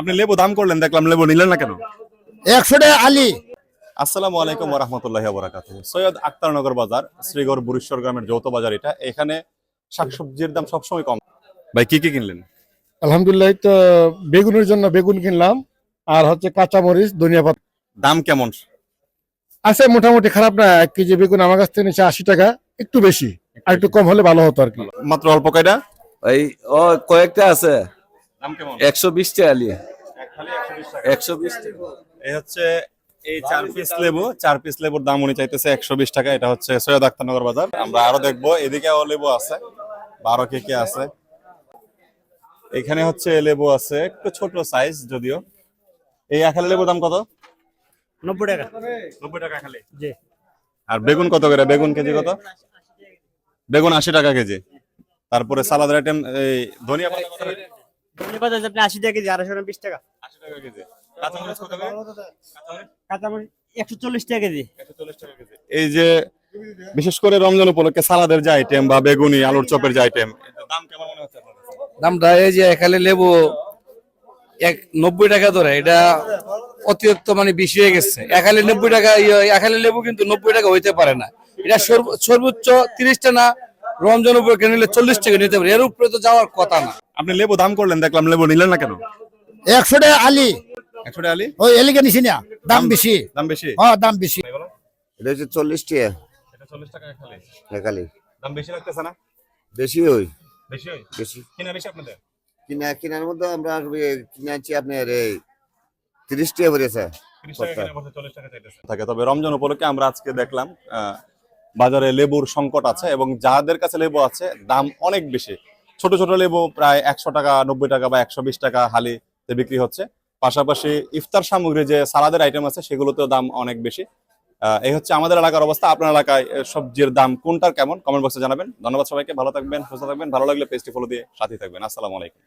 আপনি লেবু দাম করলেন, দেখলাম লেবু নিলেন না কেন? 100 টাকা আলি। আসসালামু আলাইকুম ওয়া রাহমাতুল্লাহি ওয়া বারাকাতুহু। সৈয়দ আক্তারনগর বাজার, শ্রীগড় বুড়িশ্বর গ্রামের যৌথ বাজার এটা। এখানে শাকসবজির দাম সবসময় কম। ভাই কি কি কিনলেন? আলহামদুলিল্লাহ, এই তো বেগুনের জন্য বেগুন কিনলাম, আর হচ্ছে কাঁচামরিচ, ধনিয়া পাতা দাম কেমন? আছে মোটামুটি, খারাপ না। 1 কেজি বেগুন আমার কাছ থেকে নিচ্ছে 80 টাকা, একটু বেশি, আর একটু কম হলে ভালো হতো আর কি। মাত্র অল্প কয়টা? ওই ও কয়েকটা আছে। দাম কেমন? 120 টাকা নিয়ে। খালি 120 টাকা। 120 টাকা। এই হচ্ছে এই 4 পিস লেবু, 4 পিস লেবুর দাম উনি চাইতেছে 120 টাকা। এটা হচ্ছে সৈয়দ আক্তারনগর বাজার। আমরা আরো দেখবো, এদিকেও লেবু আছে, 12 কেকে আছে। এখানে হচ্ছে লেবু আছে একটু ছোট সাইজ যদিও। এই আখালি লেবুর দাম কত? 90 টাকা। 90 টাকা খালি। জি। আর বেগুন কত করে? বেগুন কেজি কত? বেগুন 80 টাকা কেজি। তারপরে সালাদের আইটেম এই ধনিয়া পাতা কত করে? ধনিয়া পাতা আপনি 80 টাকা কেজি, 220 টাকা। 80 টাকা কেজি। কাঁচামরিচ কত করে? কাঁচামরিচ 140 টাকা কেজি। 140 টাকা কেজি। এই যে বিশেষ করে রমজান উপলক্ষে সালাদের যে আইটেম বা বেগুনি আলুর চপের যে আইটেম, এটার দাম কেমন মনে হচ্ছে আপনার কাছে? দামটা এই যে এখানে লেবু 90 টাকা ধরে, এটা অতিরিক্ত মানে বেশি হয়ে গেছে। এখানে 90 টাকা, এখানে লেবু কিন্তু 90 টাকা হইতে পারে না। এটা সর্বোচ্চ 30 টাকা না, রমজান উপরে নিলে 40 টাকা নিতে পারে, এর উপরে তো যাওয়ার কথা না। আপনি লেবু দাম করলেন, দেখলাম লেবু নিলেন না কেন? 100 টাকা আলি। 100 টাকা আলি? ওই এলিকে নিছি না, দাম বেশি। দাম বেশি? হ্যাঁ, দাম বেশি। এটা হচ্ছে 40 টাকা এটা 40 টাকা খালি। খালি। দাম বেশি লাগতেছে না? বেশি ওই বেশি হয়? বেশি কিনা বেশি আপনাদের? কেনার মধ্যে আমরা কিনে আনছি আপনার এই 30 টাকা পড়েছে। 30 টাকা কিনা বলতে 40 টাকা চাইতেছে। থাকে, তবে রমজান উপলক্ষে আমরা আজকে দেখলাম বাজারে লেবুর সংকট আছে এবং যাদের কাছে লেবু আছে দাম অনেক বেশি। ছোট ছোট লেবু প্রায় 100 টাকা, 90 টাকা বা 120 টাকা হালিতে বিক্রি হচ্ছে। পাশাপাশি ইফতার সামগ্রী যে সালাদের আইটেম আছে সেগুলোতেও দাম অনেক বেশি। এই হচ্ছে আমাদের এলাকার অবস্থা। আপনার এলাকায় সবজির দাম কোনটার কেমন কমেন্ট বক্সে জানাবেন। ধন্যবাদ সবাইকে, ভালো থাকবেন, সুস্থ থাকবেন। ভালো লাগলে পেজটি ফলো দিয়ে সাথে থাকবেন। আসসালামু আলাইকুম।